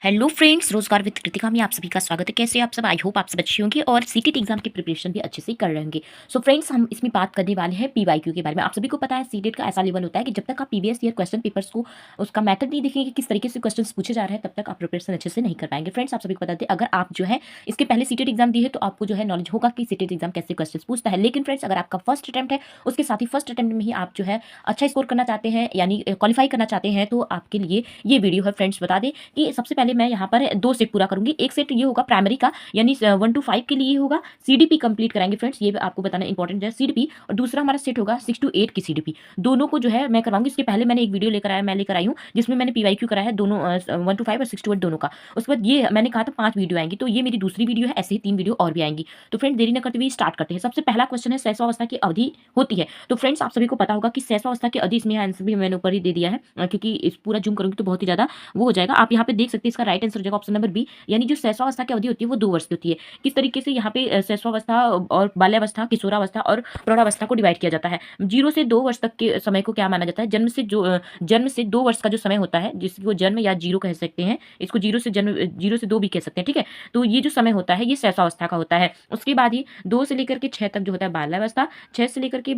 Hello friends, रोजगार with Kritika में आप सभी का स्वागत है। कैसे आप सब? आई होप आप सब अच्छे होंगे और सीटेट एग्जाम की प्रिपरेशन भी अच्छे से कर रहे होंगे। सो फ्रेंड्स, हम इसमें बात करने वाले हैं पीवाईक्यू के बारे में। आप सभी को पता है सीटेट का ऐसा लेवल होता है कि जब तक आप प्रीवियस ईयर क्वेश्चन पेपर्स को उसका मेथड नहीं देखेंगे, किस तरीके से क्वेश्चन पूछे जा रहे हैं, तब तक आप प्रिपरेशन अच्छे से नहीं कर पाएंगे। फ्रेंड्स, आप सभी को बता दें, अगर आप जो है इसके पहले सीटेट एग्जाम दिए तो आपको जो है नॉलेज होगा कि सीटेट एग्जाम कैसे क्वेश्चन पूछता है। लेकिन फ्रेंड्स, अगर आपका फर्स्ट अटेम्प्ट है, उसके साथ ही फर्स्ट अटेम्प्ट में ही आप जो है अच्छा स्कोर करना चाहते हैं, यानी क्वालिफाई करना चाहते हैं, तो आपके लिए ये वीडियो है। फ्रेंड्स, बता दें कि सबसे पहले मैं यहाँ पर दो सेट पूरा करूंगी। एक सेट ये होगा प्राइमरी का, यानी 1 to 5 के लिए होगा। सीडीपी कंप्लीट कराएंगे फ्रेंड्स, ये आपको बताना इंपॉर्टेंट है सीडीपी। और दूसरा हमारा सेट होगा 6 to 8 की सीडीपी। दोनों को जो है मैं करवाऊंगी। इसके पहले मैंने एक वीडियो लेकर आई हूँ जिसमें मैंने पीवाईक्यू कराया है दोनों 1 to 5 और 6 to 8 दोनों का। उसके बाद ये मैंने कहा था 5 वीडियो आएंगी, तो ये मेरी दूसरी वीडियो है। ऐसे ही 3 वीडियो और भी आएंगी। तो फ्रेंड्स, देरी न करते हुए स्टार्ट करते हैं। सबसे पहला क्वेश्चन है शैशवावस्था की अवधि होती है। तो फ्रेंड्स, आप सभी को पता होगा कि शैशवावस्था की अवधि, इसमें आंसर भी मैंने ऊपर ही दे दिया है, क्योंकि इस पूरा जूम करूंगी तो बहुत ही ज्यादा वो हो जाएगा। आप यहाँ पे देख सकते हैं, इसका राइट आंसर हो जाएगा ऑप्शन नंबर बी, यानी जो शैशवावस्था की अवधि होती है वो 2 वर्ष की होती है। किस तरीके से यहाँ पे शैशवावस्था और बाल्यावस्था, किशोरावस्था और प्रौढ़ावस्था को डिवाइड किया जाता है। 0 से 2 वर्ष तक के समय को क्या माना जाता है? जन्म से 2 वर्ष का जो समय होता है, जिसको जन्म या जीरो कह सकते हैं, इसको 0 से 2 भी कह सकते हैं, ठीक है। तो ये जो समय होता है ये शैशवावस्था का होता है। उसके बाद ही 2 से लेकर के 6 तक जो होता है बाल्यावस्था। 6 से लेकर के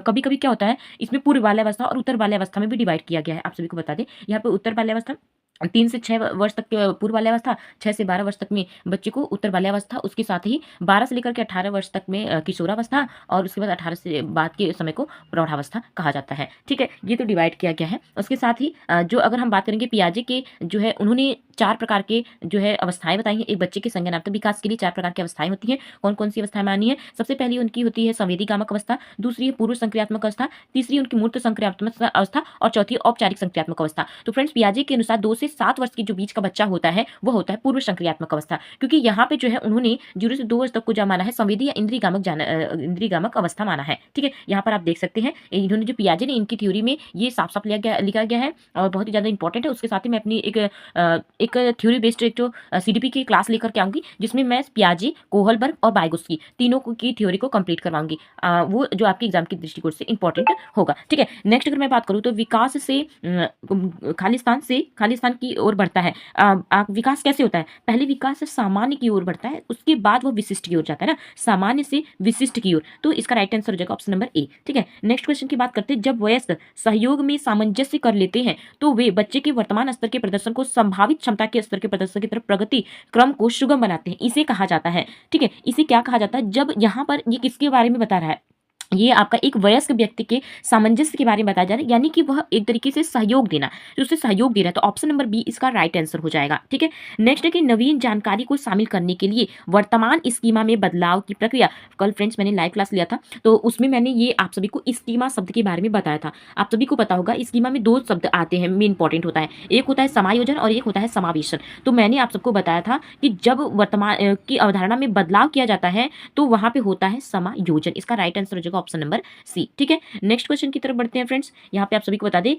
कभी कभी क्या होता है, इसमें पूर्व बाल्यावस्था और उत्तर बाल्यावस्था में भी डिवाइड किया गया है। आप सभी को बता दें, यहाँ पे उत्तर बाल्यावस्था 3 से 6 वर्ष तक के पूर्व बाल्यावस्था, 6 से 12 वर्ष तक में बच्चे को उत्तर बाल्यावस्था, उसके साथ ही 12 से लेकर के 18 वर्ष तक में किशोरावस्था, और उसके बाद 18 से बाद के समय को प्रौढ़ावस्था कहा जाता है, ठीक है। ये तो डिवाइड किया गया है। उसके साथ ही जो अगर हम बात करेंगे पियाजे के, जो है उन्होंने 4 प्रकार के जो है अवस्थाएं बताई हैं। एक बच्चे के संज्ञानात्मक विकास के लिए 4 प्रकार की अवस्थाएं होती हैं। कौन कौन सी अवस्थाएं मानी है? सबसे पहली उनकी होती है संवेदीगामक अवस्था, दूसरी है पूर्व संक्रियात्मक अवस्था, तीसरी उनकी मूर्त संक्रियात्मक अवस्था और चौथी औपचारिक संक्रियात्मक अवस्था। तो फ्रेंड्स, पियाजे के अनुसार 2 से 7 वर्ष के जो बीच का बच्चा होता है वो होता है पूर्व संक्रियात्मक अवस्था, क्योंकि यहाँ पे जो है उन्होंने 0 से 2 वर्ष तक को जो माना है संवेदी या इंद्रियगामक अवस्था माना है, ठीक है। यहाँ पर आप देख सकते हैं, इन्होंने जो पियाजे ने इनकी थ्योरी में ये साफ साफ लिखा गया है और बहुत ही ज्यादा इंपॉर्टेंट है। उसके साथ ही मैं अपनी एक थ्योरी बेस्ड एक जो सीडीपी की क्लास लेकर के आऊंगी, जिसमें मैं पियाजे, कोहलबर्ग और बाइगोस्की तीनों की थ्योरी को कंप्लीट करवाऊंगी। वो जो आपके एग्जाम के दृष्टिकोण से इंपॉर्टेंट होगा, ठीक है। नेक्स्ट अगर मैं बात करूँ तो विकास से खालिस्तान की ओर बढ़ता है। विकास कैसे होता है? पहले विकास से सामान्य की ओर बढ़ता है, उसके बाद वो विशिष्ट की ओर जाता है ना, सामान्य से विशिष्ट की ओर। तो इसका राइट आंसर हो जाएगा ऑप्शन नंबर ए, ठीक है। नेक्स्ट क्वेश्चन की बात करते हैं, जब वयस्क सहयोग में सामंजस्य कर लेते हैं तो वे बच्चे के वर्तमान स्तर के प्रदर्शन को संभावित क्षमता के स्तर के प्रदर्शन की तरफ प्रगति क्रम को सुगम बनाते हैं। इसे कहा जाता है, ठीक है। इसे क्या कहा जाता है? जब यहाँ पर ये किसके बारे में बता रहा है, ये आपका एक वयस्क व्यक्ति के सामंजस्य के बारे में बताया जा रहा है, यानी कि वह एक तरीके से सहयोग देना, जो उसे सहयोग दे रहा है। तो ऑप्शन नंबर बी इसका राइट आंसर हो जाएगा, ठीक है। नेक्स्ट है कि नवीन जानकारी को शामिल करने के लिए वर्तमान स्कीमा में बदलाव की प्रक्रिया। कल फ्रेंड्स मैंने लाइव क्लास लिया था, तो उसमें मैंने ये आप सभी को स्कीमा शब्द के बारे में बताया था। आप सभी को पता होगा स्कीमा में 2 शब्द आते हैं, मेन इंपॉर्टेंट होता है। एक होता है समायोजन और एक होता है समावेशन। तो मैंने आप सबको बताया था कि जब वर्तमान की अवधारणा में बदलाव किया जाता है तो वहां पे होता है समायोजन। इसका राइट आंसर हो जाएगा ऑप्शन नंबर सी, ठीक है। नेक्स्ट क्वेश्चन की तरफ बढ़ते हैं फ्रेंड्स। यहाँ पे आप सभी को बता दें,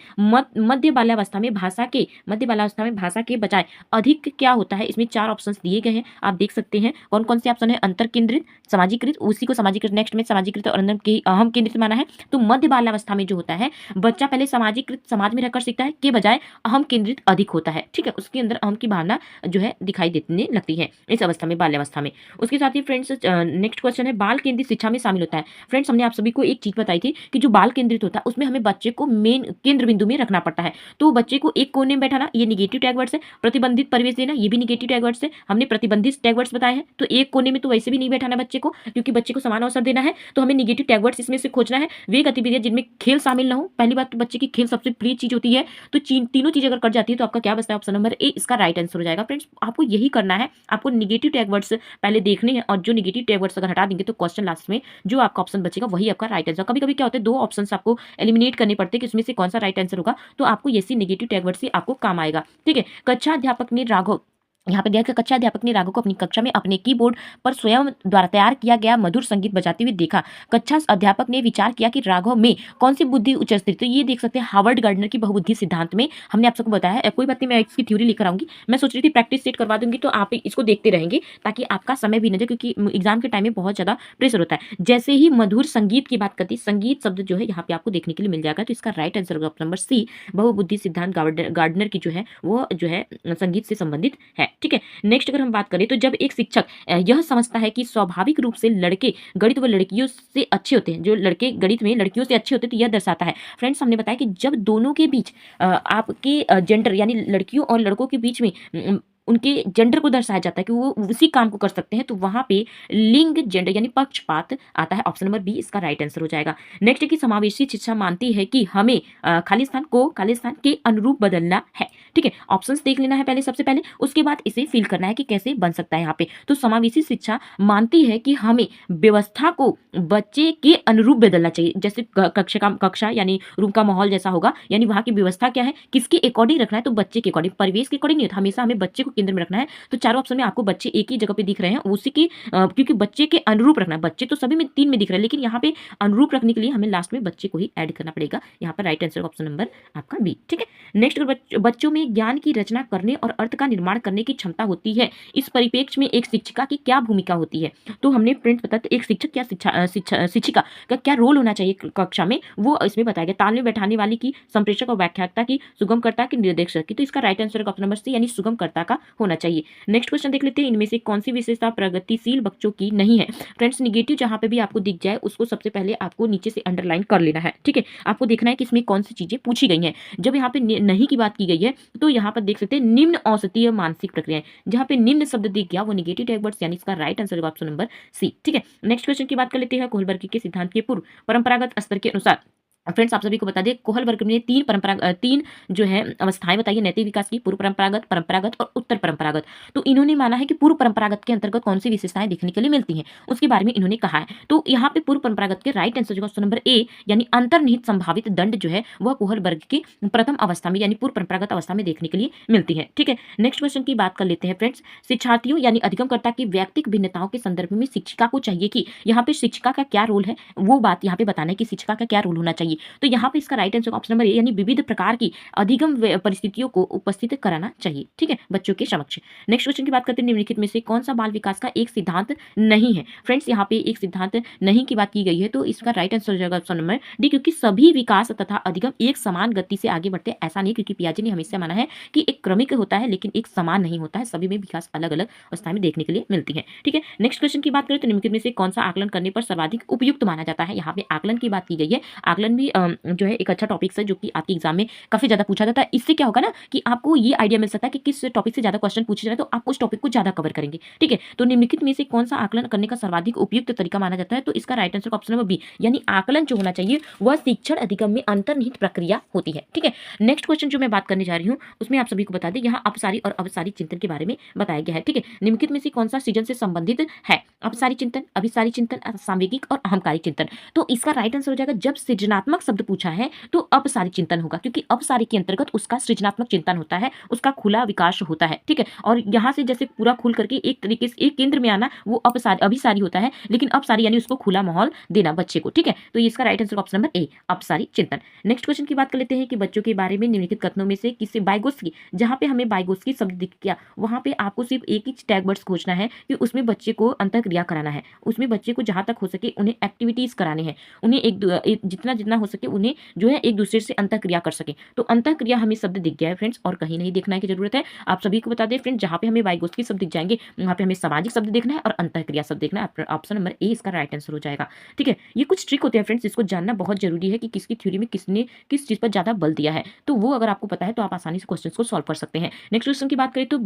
मध्य बाल्यावस्था में भाषा के बजाय अधिक क्या होता है? इसमें 4 ऑप्शंस दिए गए हैं, आप देख सकते हैं कौन कौन से ऑप्शन है। अंतर केंद्रित, समाजीकृत, उसी को समाजीकृत, नेक्स्ट में समाजीकृत और अहम केंद्रित माना है। तो मध्य बाल्यावस्था में जो होता है बच्चा पहले समाजीकृत समाज में रहकर सीखता है के बजाय अहम केंद्रित अधिक होता है, ठीक है। उसके अंदर अहम की भावना जो है दिखाई देने लगती है इस अवस्था में, बाल्यावस्था में। उसके साथ ही फ्रेंड्स नेक्स्ट क्वेश्चन है, बाल केंद्रित शिक्षा में शामिल होता है। फ्रेंड्स, हमने आप सभी को एक चीज बताई थी कि जो बाल केंद्रित होता है उसमें हमें बच्चे को मेन केंद्र बिंदु में रखना पड़ता है। तो बच्चे को एक कोने में बैठाना, ये निगेटिव टैग वर्ड्स है। प्रतिबंधित परिवेश देना, ये भी निगेटिव टैग वर्ड्स है। हमने प्रतिबंधित टैग वर्ड्स बताए हैं। तो एक कोने में तो वैसे भी नहीं बैठाना बच्चे को, क्योंकि बच्चे को समान अवसर देना है। तो हमें निगेटिव टैग वर्ड्स इसमें से खोजना है। वे गतिविधियां जिनमें खेल शामिल ना हो। पहली बात तो बच्चे की खेल सबसे प्रिय चीज होती है। तो तीनों चीज अगर कट जाती है तो आपका क्या बचता है? ऑप्शन नंबर ए इसका राइट आंसर हो जाएगा। फ्रेंड्स, आपको यही करना है, आपको निगेटिव टैग वर्ड्स पहले देखने हैं, और जो निगेटिव टैग वर्ड्स अगर हटा देंगे तो क्वेश्चन लास्ट में जो आपका ऑप्शन बचेगा वही आपका राइट आंसर। कभी कभी क्या होता है, 2 ऑप्शंस आपको एलिमिनेट करने पड़ते हैं कि उसमें से कौन सा राइट आंसर होगा। तो आपको ये नेगेटिव टैग वर्ड से आपको काम आएगा, ठीक है। कक्षा अध्यापक ने राघव यहाँ पे दिया कि कक्षा अध्यापक ने राघव को अपनी कक्षा में अपने कीबोर्ड पर स्वयं द्वारा तैयार किया गया मधुर संगीत बजाते हुए देखा। कक्षा अध्यापक ने विचार किया कि राघव में कौन सी बुद्धि उच्च स्थिर। तो ये देख सकते हैं हार्वर्ड गार्डनर की बहुबुद्धि सिद्धांत में हमने आप सबको बताया है। कोई बात नहीं, मैं इसकी थ्योरी लेकर आऊंगी। मैं सोच रही थी प्रैक्टिस सेट करवा दूंगी तो आप इसको देखते रहेंगे ताकि आपका समय भी न जाए, क्योंकि एग्जाम के टाइम में बहुत ज्यादा प्रेशर होता है। जैसे ही मधुर संगीत की बात करती, संगीत शब्द जो है यहाँ पे आपको देखने के लिए मिल जाएगा। तो इसका राइट आंसर होगा ऑप्शन नंबर सी, बहुबुद्धि सिद्धांत गार्डनर की जो है वो जो है संगीत से संबंधित है। ठीक है, नेक्स्ट अगर हम बात करें तो जब एक शिक्षक यह समझता है कि स्वाभाविक रूप से लड़के गणित व लड़कियों से अच्छे होते हैं, जो लड़के गणित में लड़कियों से अच्छे होते हैं, तो यह दर्शाता है। फ्रेंड्स, हमने बताया कि जब दोनों के बीच आपके जेंडर यानी लड़कियों और लड़कों के बीच में उनके जेंडर को दर्शाया जाता है कि वो उसी काम को कर सकते हैं, तो वहां पे लिंग जेंडर यानी पक्षपात आता है। ऑप्शन नंबर बी इसका राइट आंसर हो जाएगा। नेक्स्ट है कि समावेशी शिक्षा मानती है कि हमें खाली स्थान को खाली स्थान के अनुरूप बदलना है। ठीक है, ऑप्शंस देख लेना है पहले, सबसे पहले, उसके बाद इसे फिल करना है कि कैसे बन सकता है यहाँ पे। तो समावेशी शिक्षा मानती है कि हमें व्यवस्था को बच्चे के अनुरूप बदलना चाहिए। जैसे कक्षा यानी रूम का माहौल जैसा होगा, यानी वहाँ की व्यवस्था क्या है, किसके अकॉर्डिंग रखना है, तो बच्चे के अकॉर्डिंग, परिवेश के अकॉर्डिंग नहीं होता, हमेशा हमें बच्चे को केंद्र में रखना है। तो चारों ऑप्शन में आपको बच्चे एक ही जगह पे दिख रहे हैं, उसी के क्योंकि बच्चे के अनुरूप रखना है। बच्चे तो सभी में 3 में दिख रहे हैं, लेकिन यहाँ पे अनुरूप रखने के लिए हमें लास्ट में बच्चे को ही ऐड करना पड़ेगा। यहाँ पर राइट आंसर ऑप्शन नंबर आपका बी। ठीक है, नेक्स्ट, बच्चों में ज्ञान की रचना करने और अर्थ का निर्माण करने की क्षमता होती है। इस परिप्रेक्ष्य में एक शिक्षिका की क्या भूमिका होती है। तो हमने फ्रेंड्स बताया एक शिक्षक क्या शिक्षिका का क्या रोल होना चाहिए कक्षा में, वो इसमें बताया गया। ताल में बैठाने वाली की, संप्रेषक और व्याख्याता की, सुगमकर्ता की, निर्देशक की। तो इसका right answer option number C यानी सुगमकर्ता का होना चाहिए। नेक्स्ट क्वेश्चन देख लेते हैं, इनमें से कौन सी विशेषता प्रगतिशील बच्चों की नहीं है। फ्रेंड्स, निगेटिव जहां पे भी आपको दिख जाए उसको सबसे पहले आपको नीचे से अंडरलाइन कर लेना है। ठीक है, आपको देखना है कि इसमें कौन सी चीजें पूछी गई हैं। जब यहाँ पे नहीं की बात की गई है तो यहाँ पर देख सकते हैं निम्न औसतीय मानसिक प्रक्रियाएं, जहां पे निम्न शब्द दिख गया वो निगेटिव टैग वर्ड्स, यानी इसका राइट आंसर होगा ऑप्शन नंबर सी। ठीक है, नेक्स्ट क्वेश्चन की बात कर लेते हैं। कोहलबर्ग के सिद्धांत के पूर्व परंपरागत स्तर के अनुसार, फ्रेंड्स आप सभी को बता दें कोहलबर्ग ने तीन जो है अवस्थाएं बताई है नैतिक विकास की, पूर्व परंपरागत, परंपरागत और उत्तर परंपरागत। तो इन्होंने माना है कि पूर्व परंपरागत के अंतर्गत कौन सी विशेषताएं देखने के लिए मिलती हैं, उसके बारे में इन्होंने कहा है। तो यहाँ पे पूर्व परंपरागत के राइट आंसर जो ऑप्शन नंबर ए यानी अंतर्निहित संभावित दंड जो है वह कोहलबर्ग की प्रथम अवस्था में यानी पूर्व परंपरागत अवस्था में देखने के लिए मिलती है। ठीक है, नेक्स्ट क्वेश्चन की बात कर लेते हैं फ्रेंड्स। शिक्षार्थियों यानी अधिगमकर्ता की व्यक्तिगत भिन्नताओं के संदर्भ में शिक्षिका को चाहिए कि, यहाँ पे शिक्षिका का क्या रोल है वो बात यहाँ पे बताना है कि शिक्षिका का क्या रोल होना चाहिए। तो यहाँ पे इसका right answer option number A यानी विविध प्रकार की अधिगम परिस्थितियों को उपस्थित कराना चाहिए। ठीक है, बच्चों के समक्ष। नेक्स्ट क्वेश्चन की बात करते हैं, निम्नलिखित में से कौन सा बाल विकास का एक सिद्धांत नहीं है। फ्रेंड्स, यहाँ पे एक सिद्धांत नहीं की बात की गई है, तो इसका राइट आंसर हो जाएगा ऑप्शन नंबर डी, क्योंकि सभी विकास तथा अधिगम एक समान गति से आगे बढ़ते हैं, ऐसा नहीं, क्योंकि पियाजे ने हमेशा माना है कि एक क्रमिक होता है लेकिन एक समान नहीं होता है, सभी में विकास अलग अलग अवस्था में देखने के लिए मिलती है। ठीक है, नेक्स्ट क्वेश्चन की बात करें तो निम्नलिखित में से कौन सा आकलन करने पर सर्वाधिक उपयुक्त माना जाता है। यहाँ पे आकलन की बात की गई है। आकलन भी जो है एक अच्छा टॉपिक है जो कि आपके एग्जाम में काफी ज्यादा पूछा जाता है। इससे क्या होगा ना कि आपको ये आइडिया मिल सकता है कि किस टॉपिक से ज्यादा क्वेश्चन पूछे जाए तो आप उस टॉपिक को ज्यादा कवर करेंगे। ठीक है, तो निम्नलिखित में से कौन सा आकलन करने का सर्वाधिक उपयुक्त तरीका माना जाता है, तो इसका right answer option number B यानी आकलन जो होना चाहिए वह शिक्षण अधिगम में अंतर्निहित प्रक्रिया होती है। ठीक है, नेक्स्ट क्वेश्चन जो मैं बात करने जा रही हूँ उसमें आप सभी को बता दें यहाँ अपसारी और अवसारी चिंतन के बारे में बताया गया है। ठीक है, निम्नलिखित में से कौन सा सृजन से संबंधित है। अपसारी चिंतन, अभिसारी चिंतन, सामवेगिक और अहंकारी चिंतन। तो इसका राइट आंसर हो जाएगा, जब सृजनात्मक शब्द पूछा है तो अपसारी चिंतन होगा, क्योंकि अपसारी के अंतर्गत उसका सृजनात्मक चिंतन होता है, उसका खुला विकास होता है। ठीक है, और यहाँ से जैसे पूरा खुल करके एक तरीके से एक केंद्र में आना वो अभिसारी होता है, लेकिन अपसारी यानी उसको खुला माहौल देना बच्चे को। ठीक है, तो इसका right answer option number A अपसारी चिंतन। नेक्स्ट क्वेश्चन की बात कर लेते हैं कि बच्चों के बारे में निम्नलिखित कथनों में से किससे बाइगोस्की, जहाँ पे हमें बाइगोस्की शब्द दिख गया वहाँ पे आपको सिर्फ एक ही टैग वर्ड्स खोजना है कि उसमें बच्चे को अंतःक्रिया कराना है, उसमें बच्चे को जहाँ तक हो सके उन्हें एक्टिविटीज करानी है, उन्हें जितना जितना हो सके उन्हें जो है एक दूसरे से अंतःक्रिया कर सके। तो अंतःक्रिया हमें शब्द दिख गया है फ्रेंड्स, और कहीं नहीं देखना की जरूरत है। आप सभी को बता दें फ्रेंड्स, जहाँ पे हमें बाइगोस्की शब्द दिख जाएंगे वहाँ पे हमें सामाजिक शब्द देखना है और अंतःक्रिया शब्द देखना है। ऑप्शन नंबर ए इसका राइट आंसर हो जाएगा। ठीक है, ये कुछ ट्रिक होते हैं फ्रेंड्स, इसको जानना बहुत जरूरी है कि किसकी थ्योरी में किसने किस चीज पर ज्यादा बल दिया है, तो वो अगर आपको पता है तो आप आसानी से क्वेश्चन को सॉल्व कर सकते हैं। नेक्स्ट क्वेश्चन की बात करें तो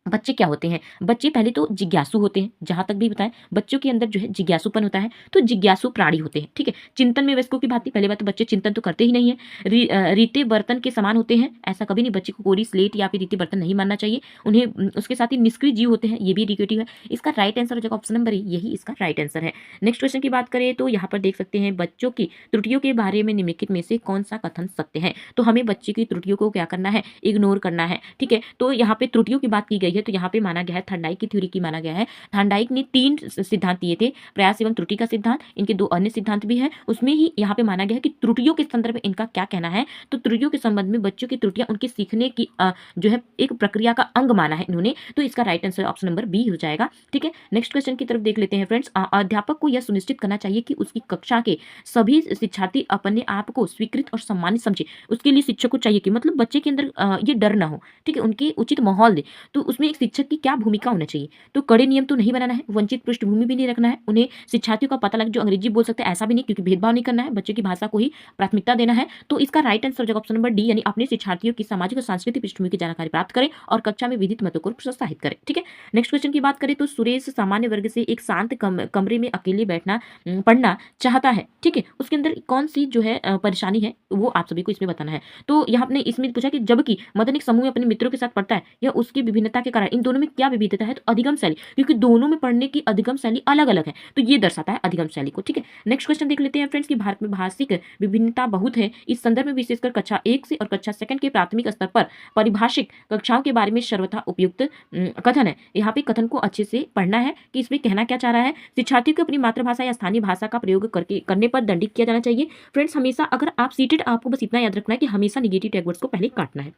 बच्चे क्या होते हैं। बच्चे पहले तो जिज्ञासु होते हैं, जहां तक भी बताएं बच्चों के अंदर जो है जिज्ञासुपन होता है, तो जिज्ञासु प्राणी होते हैं। ठीक है, चिंतन में वयस्कों की भांति, पहले बात तो बच्चे चिंतन तो करते ही नहीं है। रीते बर्तन के समान होते हैं, ऐसा कभी नहीं, बच्चे को कोरी स्लेट या फिर रीते बर्तन नहीं मानना चाहिए उन्हें। उसके साथ ही निष्क्रिय जीव होते हैं, ये भी निगेटिव है। इसका राइट आंसर हो जाएगा ऑप्शन नंबर ए, यही इसका राइट आंसर है। नेक्स्ट क्वेश्चन की बात करें तो यहाँ पर देख सकते हैं बच्चों की त्रुटियों के बारे में निम्नलिखित में से कौन सा कथन सत्य है। तो हमें बच्चे की त्रुटियों को क्या करना है, इग्नोर करना है। ठीक है, तो यहाँ पे त्रुटियों की बात की गई है तो यहाँ पे माना गया है थर्नडाइक की थ्योरी की माना गया है। थर्नडाइक ने 3 सिद्धांत दिए थे, प्रयास एवं त्रुटि का सिद्धांत, इनके 2 अन्य सिद्धांत भी हैं। उसमें ही यहाँ पे माना गया है कि त्रुटियों के संदर्भ में इनका क्या कहना है, तो त्रुटियों के संबंध में बच्चों की त्रुटियां उनके सीखने की जो है एक प्रक्रिया का अंग माना है इन्होंने, तो इसका right answer option number B हो जाएगा। ठीक है, नेक्स्ट क्वेश्चन की तरफ देख लेते हैं फ्रेंड्स। अध्यापक को यह सुनिश्चित करना चाहिए कि उसकी कक्षा के सभी शिक्षार्थी अपने आप को स्वीकृत और सम्मानित समझे। उसके लिए शिक्षक को चाहिए कि मतलब बच्चे के अंदर ये डर ना हो, ठीक है, उनके उचित माहौल दे। तो उसमें एक शिक्षक की क्या भूमिका होना चाहिए, तो कड़े नियम तो नहीं बनाना है, वंचित पृष्ठभूमि भी नहीं रखना है, उन्हें शिक्षार्थियों का पता लगे जो अंग्रेजी बोल सकते हैं ऐसा भी नहीं, क्योंकि भेदभाव नहीं करना है, बच्चे की भाषा को ही प्राथमिकता देना है। तो इसका राइट आंसर हो जाएगा ऑप्शन नंबर डी, यानी अपने शिक्षार्थियों की सामाजिक और सांस्कृतिक पृष्ठभूमि की जानकारी प्राप्त करें और कक्षा में विधित मतों को प्रोत्साहित करें। ठीक है, नेक्स्ट क्वेश्चन की बात करें तो सुरेश सामान्य वर्ग से एक शांत कमरे में अकेले बैठना पढ़ना चाहता है। ठीक है, उसके अंदर कौन सी जो है परेशानी है वो आप सभी को इसमें बताना है। तो यहाँ आपने इसमें पूछा कि जबकि मदन एक समूह में अपने मित्रों के साथ पढ़ता है, यह उसकी विभिन्नता के कारण इन दोनों में क्या विविधता है, तो अधिगम शैली, क्योंकि दोनों में पढ़ने की अधिगम शैली अलग अलग है, तो ये दर्शाता है अधिगम शैली को। ठीक है, नेक्स्ट क्वेश्चन देख लेते हैं फ्रेंड्स कि भारत में भाषिक विभिन्नता बहुत है, इस संदर्भ में विशेषकर कक्षा 1 से और कक्षा 2 के प्राथमिक स्तर पर परिभाषिक कक्षाओं के बारे में सर्वथा उपयुक्त कथन है। यहाँ पे कथन को अच्छे से पढ़ना है कि इसमें कहना क्या चाह रहा है। शिक्षार्थियों को अपनी मातृभाषा या स्थानीय भाषा का प्रयोग करने पर दंडित किया जाना चाहिए। फ्रेंड्स हमेशा अगर आप सीटेड, आपको बस इतना याद रखना है कि हमेशा निगेटिव टैग वर्ड्स को पहले काटना है।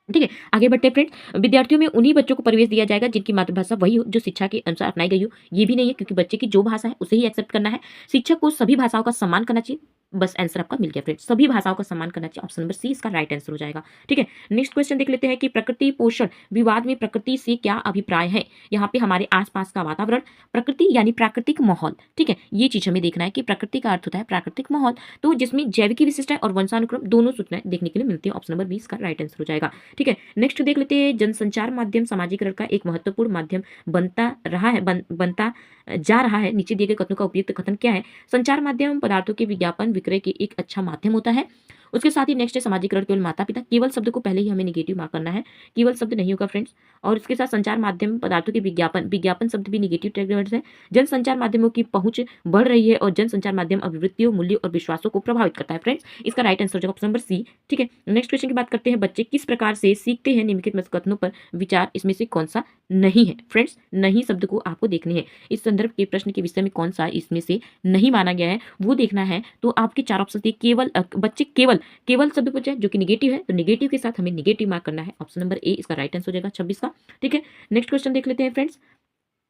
ठीक है, आगे बढ़ते हैं फ्रेंड्स। विद्यार्थियों में उन्हीं बच्चों को प्रवेश दिया जाएगा जिनकी मातृभाषा वही हो जो शिक्षा के अनुसार अपनाई गई हो, ये भी नहीं है, क्योंकि बच्चे की जो भाषा है उसे ही एक्सेप्ट करना है। शिक्षक को सभी भाषाओं का सम्मान करना चाहिए। बस आंसर आपका मिल गया फ्रेंड्स, सभी भाषाओं का सम्मान करना चाहिए, ऑप्शन नंबर सी इसका राइट आंसर हो जाएगा। ठीक है, नेक्स्ट क्वेश्चन देख लेते हैं कि प्रकृति पोषण विवाद में प्रकृति से क्या अभिप्राय है। यहाँ पे हमारे आसपास का वातावरण, प्रकृति यानी प्राकृतिक माहौल। ठीक है, ये चीज हमें देखना है कि प्रकृति का अर्थ होता है प्राकृतिक माहौल, तो जिसमें जैविक विशिष्टता और वंशानुक्रम दोनों सूचनाएं देखने के लिए मिलती है, ऑप्शन नंबर 20 का राइट आंसर हो जाएगा। ठीक है, नेक्स्ट देख लेते हैं जनसंचार माध्यम सामाजिकरण का एक महत्वपूर्ण माध्यम बनता जा रहा है। नीचे दिए गए कथनों का उपयुक्त कथन क्या है। संचार माध्यम पदार्थों के विज्ञापन विक्रय के एक अच्छा माध्यम होता है। उसके साथ ही नेक्स्ट है समाजीकरण केवल माता पिता, केवल शब्द को पहले ही हमें नेगेटिव मार्क करना है, केवल शब्द नहीं होगा फ्रेंड्स। और इसके साथ संचार माध्यम पदार्थों के विज्ञापन शब्द भी नेगेटिव टैग वर्ड्स है। जनसंचार माध्यमों की पहुंच बढ़ रही है और जनसंचार माध्यम अभिवृत्तियों मूल्यों और विश्वासों को प्रभावित करता है। फ्रेंड्स इसका राइट आंसर हो जाएगा ऑप्शन नंबर सी। ठीक है, नेक्स्ट क्वेश्चन की बात करते हैं, बच्चे किस प्रकार से सीखते हैं, निम्नलिखित कथनों पर विचार इसमें से कौन सा नहीं है। फ्रेंड्स नहीं शब्द को आपको देखनी है, इस संदर्भ के प्रश्न के विषय में कौन सा इसमें से नहीं माना गया है वो देखना है। तो आपके 4 ऑप्शन थे, केवल बच्चे केवल शब्द पूछा जो कि निगेटिव है, तो निगेटिव के साथ हमें निगेटिव मार्क करना है, ऑप्शन नंबर ए इसका राइट आंसर हो जाएगा 26 का। ठीक है, नेक्स्ट क्वेश्चन देख लेते हैं फ्रेंड्स।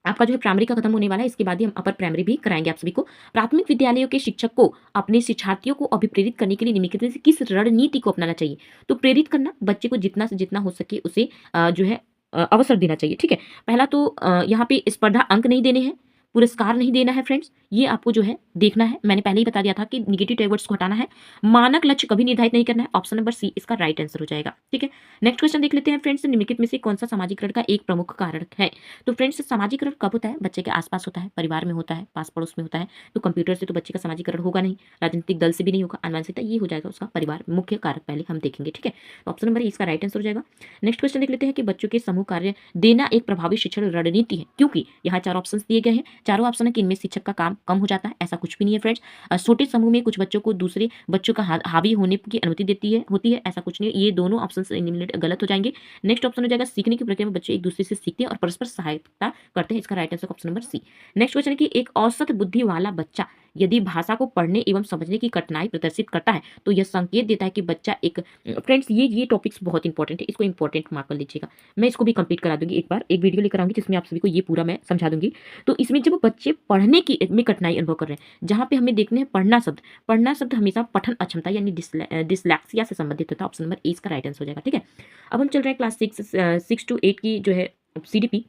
आपका जो है प्राइमरी का खत्म होने वाला है, इसके बाद ही हम अपर प्राइमरी भी कराएंगे आप सभी को। प्राथमिक विद्यालयों के शिक्षक को अपने शिक्षार्थियों को अभिप्रेरित करने के लिए निम्नलिखित में से किस रणनीति को अपनाना चाहिए। तो प्रेरित करना, बच्चे को जितना से जितना हो सके उसे जो है अवसर देना चाहिए। ठीक है, पहला तो यहाँ पे स्पर्धा अंक नहीं देने हैं, पुरस्कार नहीं देना है फ्रेंड्स, ये आपको जो है देखना है। मैंने पहले ही बता दिया था कि निगेटिव टैग वर्ड्स को हटाना है, मानक लक्ष्य कभी निर्धारित नहीं करना है, ऑप्शन नंबर सी इसका राइट आंसर हो जाएगा। ठीक है, नेक्स्ट क्वेश्चन देख लेते हैं फ्रेंड्स, निम्नलिखित में से कौन सा सामाजिकरण का एक प्रमुख कारक है। तो फ्रेंड्स सामाजिकरण कब होता है, बच्चे के आसपास होता है, परिवार में होता है, पास पड़ोस में होता है। तो कंप्यूटर से तो बच्चे का सामाजिकरण होगा नहीं, राजनीतिक दल से भी नहीं होगा, अनुवांशिकता, ये हो जाएगा उसका परिवार, मुख्य कारक पहले हम देखेंगे। ठीक है, तो ऑप्शन नंबर इसका राइट आंसर हो जाएगा। नेक्स्ट क्वेश्चन देख लेते हैं कि बच्चों के समूह कार्य देना एक प्रभावी शिक्षण रणनीति है, क्योंकि यहाँ 4 ऑप्शन दिए गए हैं। चारों ऑप्शन है कि इनमें शिक्षक का काम कम हो जाता है, ऐसा कुछ भी नहीं है फ्रेंड्स। छोटे समूह में कुछ बच्चों को दूसरे बच्चों का हावी होने की अनुमति होती है, ऐसा कुछ नहीं है। ये दोनों ऑप्शन गलत हो जाएंगे। नेक्स्ट ऑप्शन हो जाएगा सीखने की प्रक्रिया में बच्चे एक दूसरे से सीखते हैं और परस्पर सहायता करते हैं, इसका right answer option number C. Next question है कि एक औसत बुद्धि वाला बच्चा यदि भाषा को पढ़ने एवं समझने की कठिनाई प्रदर्शित करता है तो यह संकेत देता है कि बच्चा एक, फ्रेंड्स ये टॉपिक्स बहुत इंपॉर्टेंट है, इसको इंपॉर्टेंट मार्क कर लीजिएगा। मैं इसको भी कंप्लीट करा दूंगी, एक वीडियो लेकर आऊंगी जिसमें आप सभी को ये पूरा मैं समझा दूंगी। तो इसमें जब बच्चे पढ़ने की में कठिनाई अनुभव कर रहे हैं, जहाँ पे हमें देखने हैं पढ़ना शब्द हमेशा पठन अक्षमता यानी डिसलैक्सिया से संबंधित होता है, ऑप्शन नंबर ए इसका राइट आंसर हो जाएगा। ठीक है, अब हम चल रहे हैं क्लास 6 to 8 की जो है CDP,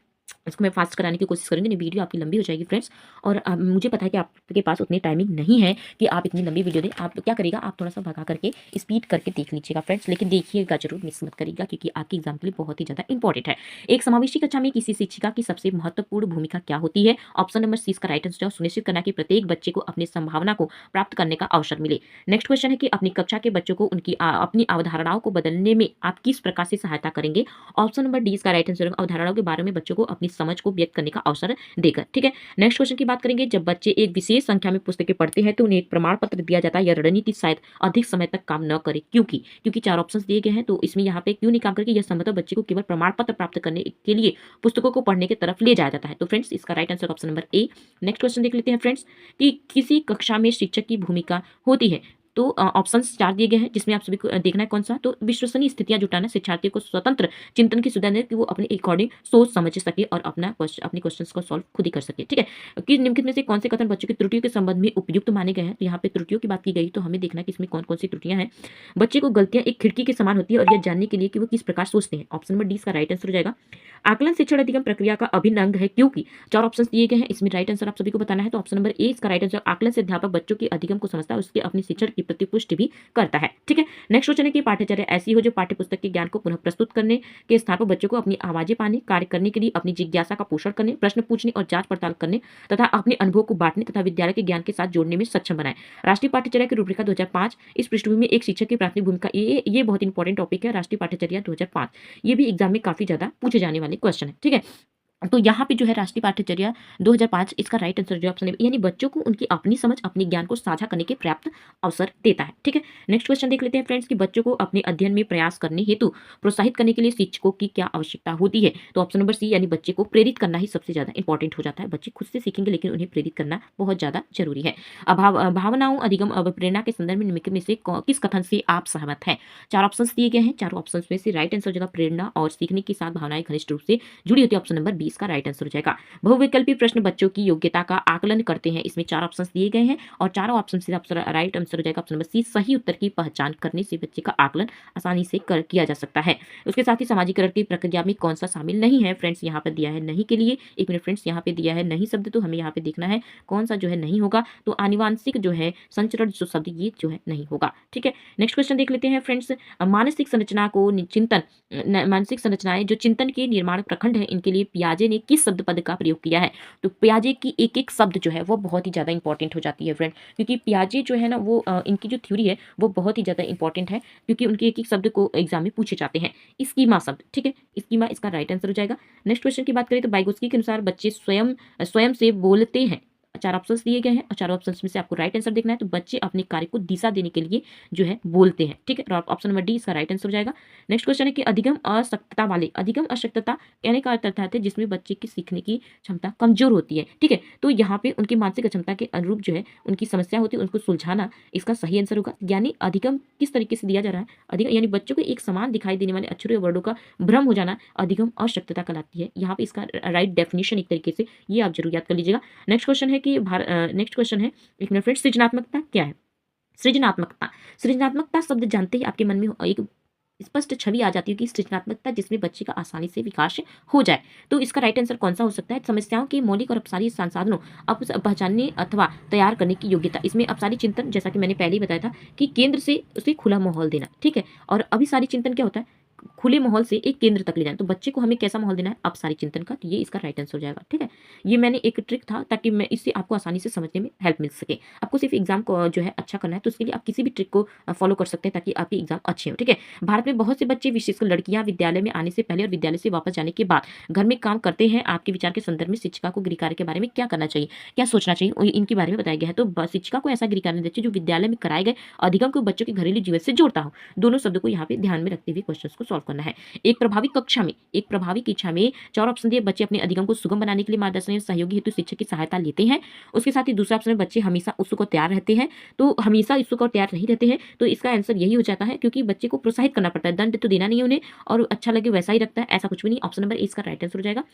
इसको मैं फास्ट कराने की कोशिश करूंगी, नहीं वीडियो आपकी लंबी हो जाएगी फ्रेंड्स। और मुझे पता है कि आपके पास उतनी टाइमिंग नहीं है कि आप इतनी लंबी वीडियो दें। आप क्या करिएगा, आप थोड़ा सा भगा करके स्पीड करके देख लीजिएगा फ्रेंड्स, लेकिन देखिएगा जरूर, मिस मत करिएगा, क्योंकि आपके एग्जाम के लिए बहुत ही ज़्यादा इंपॉर्टेंट है। एक समावेशी कक्षा में किसी शिक्षिका की सबसे महत्वपूर्ण भूमिका क्या होती है, ऑप्शन नंबर सी इसका राइट आंसर है, सुनिश्चित करना कि प्रत्येक बच्चे को अपनी संभावना को प्राप्त करने का अवसर मिले। नेक्स्ट क्वेश्चन है कि अपनी कक्षा के बच्चों को उनकी अपनी अवधारणाओं को बदलने में आप किस प्रकार से सहायता करेंगे, ऑप्शन नंबर डी इसका राइट आंसर है, अवधारणाओं के बारे में बच्चों को अपनी समझ को व्यक्त करने का अवसर देकर। ठीक है, नेक्स्ट क्वेश्चन की बात करेंगे। जब बच्चे एक विशेष संख्या में पुस्तकें पढ़ते हैं तो उन्हें एक प्रमाण पत्र दिया जाता है। यह रणनीति शायद अधिक समय तक काम न करे, क्योंकि चार ऑप्शंस दिए गए हैं, तो इसमें यहाँ पे क्यों नहीं काम करेगी, यह संभवतः बच्चे को केवल प्रमाण पत्र प्राप्त करने के लिए पुस्तकों को पढ़ने की तरफ ले जाया जाता है। तो फ्रेंड्स इसका right answer option number A. Next question देख लेते हैं फ्रेंड्स कि किसी कक्षा में शिक्षक की भूमिका होती है। तो ऑप्शंस 4 दिए गए हैं, जिसमें आप सभी को देखना है कौन सा। तो विश्वसनीय स्थितियां जुटाना, शिक्षार्थियों को स्वतंत्र चिंतन की सुविधा दें कि वो अपने अकॉर्डिंग सोच समझ सके और अपने क्वेश्चंस को सॉल्व खुद ही कर सके। ठीक है, कि निम्नलिखित में से कौन से कथन बच्चों की त्रुटियों के संबंध में उपयुक्त माने गए हैं। तो यहाँ पे त्रुटियों की बात की गई, तो हमें देखना है कि इसमें कौन कौन सी त्रुटियां हैं। बच्चे को गलतियां एक खिड़की के समान होती है और यह जानने के लिए कि वो किस प्रकार सोचते हैं। ऑप्शन नंबर डी इसका राइट आंसर हो जाएगा। आकलन शिक्षण अधिगम प्रक्रिया का अभिन्न अंग है, क्योंकि 4 ऑप्शंस दिए गए हैं, इसमें राइट आंसर आप सभी को बताना है। तो ऑप्शन नंबर ए इसका राइट आंसर। आकलन से अध्यापक बच्चों के अधिगम को समझता है, उसके अपने शिक्षण की प्रतिपुष्टि भी करता है। ठीक है, नेक्स्ट क्वेश्चन है कि पाठ्यचर्या ऐसी हो जो पाठ्य पुस्तक के ज्ञान को पुनः प्रस्तुत करने के स्थान पर बच्चों को अपनी आवाजें पाने, कार्य करने के लिए अपनी जिज्ञासा का पोषण करने, प्रश्न पूछने और जांच पड़ताल करने तथा अपने अनुभव को बांटने तथा विद्यालय के ज्ञान के साथ जोड़ने में सक्षम बनाए। राष्ट्रीय पाठ्यचर्या की रूपरेखा 2005। इस पृष्ठभूमि में एक शिक्षक की प्राथमिक भूमिका, ये बहुत इंपॉर्टेंट टॉपिक है, राष्ट्रीय पाठ्यचर्या 2005। ये भी एग्जाम में काफी ज्यादा पूछे जाने वाले क्वेश्चन है। ठीक है, तो यहाँ पे जो है राष्ट्रीय पाठ्यचर्या 2005 इसका राइट आंसर जो ऑप्शन है, यानी बच्चों को उनकी अपनी समझ, अपने ज्ञान को साझा करने के पर्याप्त अवसर देता है। ठीक है, नेक्स्ट क्वेश्चन देख लेते हैं फ्रेंड्स कि बच्चों को अपने अध्ययन में प्रयास करने हेतु प्रोत्साहित करने के लिए शिक्षकों की क्या आवश्यकता होती है। तो ऑप्शन नंबर सी, यानी बच्चे को प्रेरित करना ही सबसे ज्यादा इंपॉर्टेंट हो जाता है। बच्चे खुद से सीखेंगे लेकिन उन्हें प्रेरित करना बहुत ज्यादा जरूरी है। भावनाओं अधिगम प्रेरणा के संदर्भ में निम्नलिखित में से किस कथन से आप सहमत हैं। 4 ऑप्शन दिए गए हैं, चारों ऑप्शन में से राइट आंसर जगह प्रेरणा और सीखने के साथ भावनाएं घनिष्ठ रूप से जुड़ी होती है। ऑप्शन नंबर 20 का राइट आंसर हो जाएगा। बहुविकल्पी प्रश्न बच्चों की योग्यता का आकलन करते हैं। इसमें 4 ऑप्शंस दिए गए हैं और चारों ऑप्शन से राइट आंसर हो जाएगा ऑप्शन नंबर सी। सही उत्तर की पहचान करने से बच्चे का आकलन आसानी से किया जा सकता है। उसके साथ ही सामाजिकरण की प्रक्रिया में कौन सा शामिल नहीं है। फ्रेंड्स यहाँ पर दिया है नहीं के लिए, एक मिनट फ्रेंड्स, यहाँ पे दिया है नहीं शब्द, तो हमें यहाँ पे देखना है कौन सा जो है नहीं होगा। तो आनुवांशिक जो है संचरण जो शब्द, ये जो है नहीं होगा। ठीक है, नेक्स्ट क्वेश्चन देख लेते हैं फ्रेंड्स। मानसिक संरचना को चिंतन, मानसिक संरचनाएं जो चिंतन के निर्माण प्रखंड है, इनके लिए पियाजे ने किस शब्द पद का प्रयोग किया है। तो पियाजे की एक एक शब्द जो है वो बहुत ही ज्यादा इंपॉर्टेंट हो जाती है फ्रेंड, क्योंकि पियाजे जो है ना वो इनकी जो थ्योरी है वो बहुत ही ज्यादा इंपॉर्टेंट है, क्योंकि उनके एक एक शब्द को एग्जाम में पूछे जाते हैं। स्कीमा शब्द, ठीक है, स्कीमा इसका राइट आंसर हो जाएगा। नेक्स्ट क्वेश्चन की बात करें तो वाइगोत्स्की के अनुसार बच्चे स्वयं से बोलते हैं। 4 ऑप्शंस दिए गए हैं और 4 ऑप्शंस में से आपको राइट आंसर देखना है। तो बच्चे अपने कार्य को दिशा देने के लिए जो है बोलते हैं। ठीक है, ऑप्शन नंबर डी इसका राइट आंसर हो जाएगा। नेक्स्ट क्वेश्चन है कि अधिगम अशक्तता वाले, अधिगम अशक्तता कहने का अर्थ है जिसमें बच्चे की सीखने की क्षमता कमजोर होती है। ठीक है, तो यहाँ पे उनकी मानसिक क्षमता के अनुरूप जो है उनकी समस्या होती है, उनको सुलझाना इसका सही आंसर होगा। यानी अधिगम किस तरीके से दिया जा रहा है, अधिगम यानी बच्चों को एक समान दिखाई देने वाले अक्षरों या वर्डों का भ्रम हो जाना अधिगम अशक्तता कहलाती है। यहाँ पे इसका राइट डेफिनेशन एक तरीके से ये आप जरूर याद कर लीजिएगा। नेक्स्ट क्वेश्चन है कि नेक्स्ट क्वेश्चन है, एक मिनट फ्रेंड्स, सृजनात्मकता क्या है। सृजनात्मकता, सृजनात्मकता शब्द जानते ही आपके मन में एक स्पष्ट छवि आ जाती है कि सृजनात्मकता जिसमें बच्चे का आसानी से विकास हो जाए। तो इसका राइट आंसर कौन सा हो सकता है। समस्याओं के मौलिक और अपसारी संसाधनों अब पहचानने अथवा तैयार करने की योग्यता। इसमें अपसारी चिंतन, जैसा कि मैंने पहले ही बताया था कि केंद्र से उसे खुला माहौल देना। ठीक है, और अभिसारी चिंतन क्या होता है, खुले माहौल से एक केंद्र तक ले जाना। तो बच्चे को हमें कैसा माहौल देना है, अपसारी चिंतन का। तो ये इसका राइट आंसर हो जाएगा। ठीक है, ये मैंने एक ट्रिक था ताकि मैं इससे आपको आसानी से समझने में हेल्प मिल सके। आपको सिर्फ एग्जाम को जो है अच्छा करना है, तो उसके लिए आप किसी भी ट्रिक को फॉलो कर सकते हैं ताकि आपके एग्जाम अच्छे हो। ठीक है, भारत में बहुत से बच्चे, विशेषकर लड़कियां, विद्यालय में आने से पहले और विद्यालय से वापस जाने के बाद घर में काम करते हैं। आपके विचार के संदर्भ में शिक्षिका को गृह कार्य के बारे में क्या करना चाहिए, क्या सोचना चाहिए, इनके बारे में बताया गया है। तो शिक्षिका को ऐसा गृह कार्य देना चाहिए जो विद्यालय में कराए गए अधिगम को बच्चों के घरेलू जीवन से जोड़ता हो। दोनों शब्दों को यहाँ पे ध्यान में रखते हुए क्वेश्चन को सॉल्व करना है। एक प्रभावी कक्षा में 4 ऑप्शन दिए। बच्चे अपने अधिगम को सुगम बनाने के लिए मार्गदर्शन एवं सहयोगी हेतु शिक्षक की सहायता लेते हैं। उसके साथ ही दूसरा ऑप्शन में बच्चे हमेशा उत्सुक और तैयार रहते हैं। तो हमेशा उत्सुक और तैयार नहीं रहते हैं, तो इसका आंसर यही हो जाता है, क्योंकि बच्चे को प्रोत्साहित करना पड़ता है, दंड तो देना नहीं उन्हें, और अच्छा लगे वैसा ही रखता है, ऐसा कुछ भी नहीं। ऑप्शन नंबर ए इसका राइट आंसर हो जाएगा।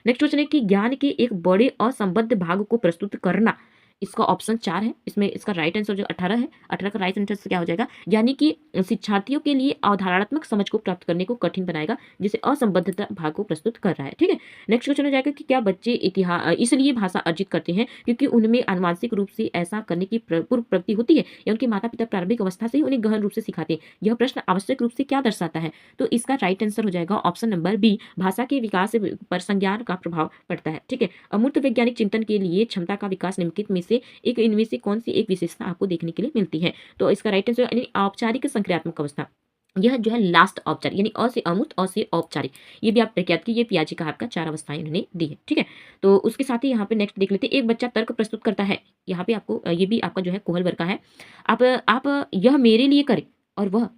नेक्स्ट क्वेश्चन है कि ज्ञान के एक बड़े असंबद्ध भाग को प्रस्तुत करना। इसका ऑप्शन 4 है, इसमें इसका राइट आंसर जो 18 है, 18 का राइट आंसर क्या हो जाएगा, यानी कि शिक्षार्थियों के लिए अवधारणात्मक समझ को प्राप्त करने को कठिन बनाएगा, जिसे असंबद्धता भाग को प्रस्तुत कर रहा है। ठीक है, नेक्स्ट क्वेश्चन हो जाएगा कि क्या बच्चे इतिहास इसलिए भाषा अर्जित करते हैं क्योंकि उनमें आनुवांशिक रूप से ऐसा करने की पूर्व प्रवृत्ति होती है, या उनके माता पिता प्रारंभिक अवस्था से ही उन्हें गहन रूप से सिखाते हैं। यह प्रश्न आवश्यक रूप से क्या दर्शाता है। तो इसका राइट आंसर हो जाएगा ऑप्शन नंबर बी, भाषा के विकास पर संज्ञान का प्रभाव पड़ता है। ठीक है, अमूर्त वैज्ञानिक चिंतन के लिए क्षमता का विकास निम्नलिखित में से इनमें से कौन सी एक विशेषता आपको देखने के लिए मिलती है। तो इसका राइट आंसर यानी औपचारिक संक्रियात्मक अवस्था। यह जो है लास्ट औपचारिक यानी अ से अमूर्त, अ से औपचारिक। ये भी आप ट्रिक याद कीजिए, पियाजे का आपका 4 अवस्थाएँ इन्होंने दी है, ठीक है? तो उसके साथ ही यहाँ पे नेक्स्ट देख लेते हैं, एक बच्चा तर्क प्रस्तुत करता है। यहाँ पे आपको ये भी आपका जो है कोहल वर्ग का है। आप यह मेरे लिए करे और वह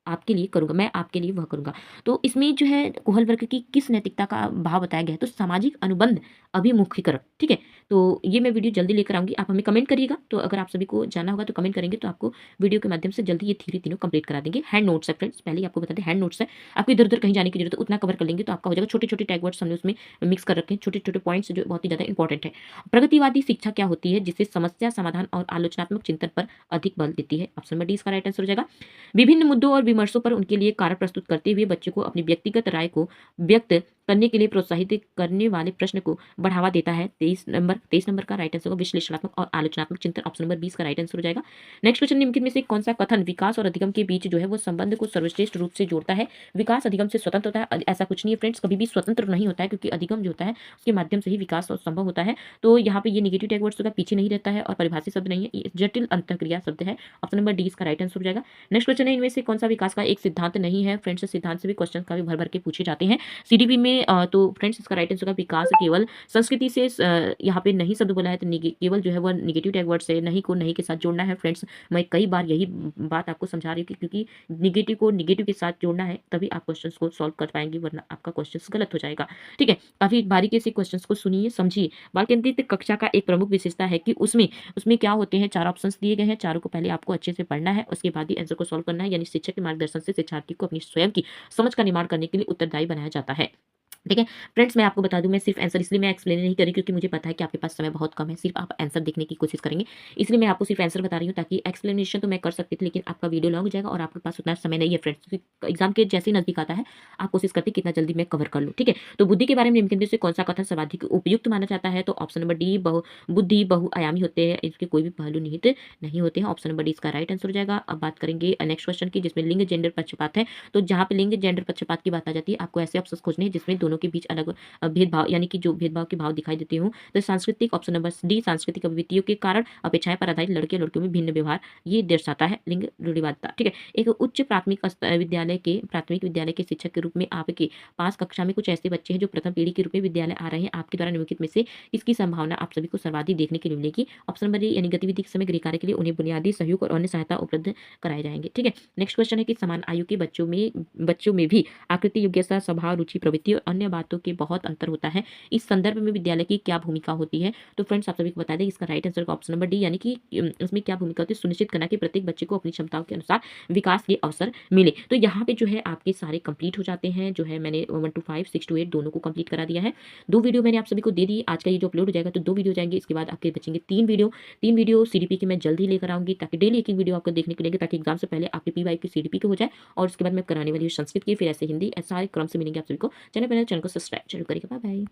आपके लिए करूँगा, मैं आपके लिए वह करूँगा। तो इसमें जो है कोहल वर्ग की किस नैतिकता का भाव बताया गया है? तो सामाजिक अनुबंध अभिमुखीकरण, ठीक है? तो ये मैं वीडियो जल्दी लेकर आऊँगी, आप हमें कमेंट करिएगा। तो अगर आप सभी को जानना होगा तो कमेंट करेंगे, तो आपको वीडियो के माध्यम से जल्दी ये थ्योरी तीनों कंप्लीट करा देंगे। हैंड नोट्स है फ्रेंड्स, पहले ही आपको बता दें हैंड नोट्स है। आपको इधर-उधर कहीं जाने की ज़रूरत है, उतना कवर कर लेंगे तो आपका हो जाएगा। छोटे-छोटे टैग वर्ड्स हमने उसमें मिक्स कर रखे हैं, छोटे-छोटे पॉइंट्स जो बहुत ही ज़्यादा इंपॉर्टेंट है। प्रगतिवादी शिक्षा क्या होती है? जिससे समस्या समाधान और आलोचनात्मक चिंतन पर अधिक बल देती है। ऑप्शन नंबर डी इसका राइट आंसर हो जाएगा। विभिन्न मुद्दों और विमर्शों पर उनके लिए कारण प्रस्तुत करते हुए बच्चों को अपनी व्यक्तिगत राय को व्यक्त करने के लिए प्रोत्साहित करने वाले प्रश्न को बढ़ावा देता है। 23 नंबर का राइट आंसर होगा विश्लेषणात्मक और आलोचनात्मक चिंतन। ऑप्शन नंबर 20 का राइट आंसर हो जाएगा। नेक्स्ट क्वेश्चन, निम्नलिखित में से कौन सा कथन विकास और अधिगम के बीच जो है वो संबंध को सर्वश्रेष्ठ रूप से जोड़ता है? विकास अधिगम से स्वतंत्र होता है। ऐसा कुछ नहीं है फ्रेंड्स, कभी भी स्वतंत्र नहीं होता है, क्योंकि अधिगम जो होता है उसके माध्यम से ही विकास संभव होता है। तो यहाँ पे ये निगेटिव टैग वर्ड्स होगा, पीछे नहीं रहता है और परिभाषित शब्द नहीं है, ये जटिल अंतःक्रिया शब्द है। ऑप्शन नंबर डी इसका राइट आंसर हो जाएगा। नेक्स्ट क्वेश्चन है, इनमें से कौन सा विकास का एक सिद्धांत नहीं है? फ्रेंड्स सिद्धांत से भी क्वेश्चन काफी भर भर के पूछे जाते हैं सीडीपी में। तो फ्रेंड्स इसका राइट आंसर होगा विकास केवल संस्कृति से यहाँ पे नहीं शब्द बोला है, तो केवल जो है वो निगेटिव टैग वर्ड से नहीं को नहीं के साथ जोड़ना है। फ्रेंड्स मैं कई बार यही बात आपको समझा रही हूँ कि क्योंकि निगेटिव को निगेटिव के साथ जोड़ना है, तभी आप क्वेश्चन को सॉल्व कर पाएंगे, वरना आपका क्वेश्चन गलत हो जाएगा। ठीक है, काफी बारीकी से क्वेश्चन को सुनिए समझिए। बाल केंद्रित कक्षा का एक प्रमुख विशेषता है कि उसमें उसमें क्या होते हैं, 4 ऑप्शंस दिए गए हैं, चारों को पहले आपको अच्छे से पढ़ना है, उसके बाद ही आंसर को सॉल्व करना है। यानी शिक्षक के मार्गदर्शन से शिक्षार्थी को अपनी स्वयं की समझ का निर्माण करने के लिए उत्तरदायी बनाया जाता है। ठीक है फ्रेंड्स, मैं आपको बता दूं, मैं सिर्फ आंसर इसलिए मैं एक्सप्लेन नहीं करी क्योंकि मुझे पता है कि आपके पास समय बहुत कम है, सिर्फ आप आंसर देखने की कोशिश करेंगे, इसलिए मैं आपको सिर्फ आंसर बता रही हूँ, ताकि एक्सप्लेनेशन तो मैं कर सकती थी लेकिन आपका वीडियो लॉन्ग हो जाएगा और आपके पास उतना समय नहीं है। फ्रेंड्स एग्जाम के जैसे ही नजदीक आता है, आप कोशिश करते कितना जल्दी मैं कवर कर लूँ। ठीक है, तो बुद्धि के बारे में निम्नलिखित में से कौन सा कथन सर्वाधिक उपयुक्त माना जाता है? तो ऑप्शन नंबर डी बुद्धि बहुआयामी होते हैं, इसके कोई भी पहलू निहित नहीं होते हैं। ऑप्शन नंबर डी इसका राइट आंसर हो जाएगा। अब बात करेंगे नेक्स्ट क्वेश्चन की, जिसमें लिंग जेंडर पक्षपात है। तो जहाँ पे लिंग जेंडर पक्षपात की बात आ जाती है, आपको ऐसे ऑप्शन खोजने हैं जिसमें दोनों के बीच अलग भेदभाव, यानी कि जो भेदभाव के भाव दिखाई देते हों। तो सांस्कृतिक, ऑप्शन नंबर डी सांस्कृतिक अभिव्यक्तियों के कारण अपेक्षाएं पर आधारित लड़के लड़कियों में भिन्न व्यवहार, ये दर्शाता है लिंग रूढ़िवादिता। ठीक है, एक उच्च प्राथमिक विद्यालय के शिक्षक के रूप में आपके पास कक्षा में कुछ ऐसे बच्चे हैं जो प्रथम पीढ़ी के रूप में विद्यालय आ रहे हैं, आपके द्वारा निम्नलिखित में से इसकी संभावना आप सभी को सर्वाधिक देखने के लिए मिलेगी। ऑप्शन नंबर ए, यानी गतिविधि के समय गृह कार्य के लिए उन्हें बुनियादी सहयोग और अन्य सहायता उपलब्ध कराए जाएंगे। ठीक है, नेक्स्ट क्वेश्चन है कि समान आयु के बच्चों में भी आकृति, योग्यता, स्वभाव, रुचि, प्रवृत्ति और अन्य बातों के बहुत अंतर होता है। इस संदर्भ में विद्यालय की क्या भूमिका होती है? तो फ्रेंड्स आप सभी को बता दें, इसका राइट आंसर का ऑप्शन नंबर डी, यानी कि इसमें क्या भूमिका होती है, सुनिश्चित करना कि प्रत्येक बच्चे को अपनी क्षमताओं के अनुसार विकास के अवसर मिले। तो यहाँ पे जो है आपके सारे कंप्लीट हो जाते हैं, जो है मैंने 1 to 5, 6 to 8 दोनों को कंप्लीट करा दिया है। 2 वीडियो मैंने आप सभी को दे दी, आज का ये जो अपलोड हो जाएगा तो 2 वीडियो जाएंगे, इसके बाद आपके बचेंगे 3 वीडियो सीडीपी के मैं जल्द ही लेकर आऊंगी, ताकि डेली एक वीडियो आपको देखने को मिलेंगे, ताकि एग्जाम से पहले आपके पीवाई की सीडीपी के हो जाए, और उसके बाद मैं कराने वाली हूँ संस्कृत की, फिर ऐसे हिंदी, ऐसे सारे क्रम से मिलेंगे आप सभी को। चैनल को सब्सक्राइब जरूर करिएगा। Bye bye.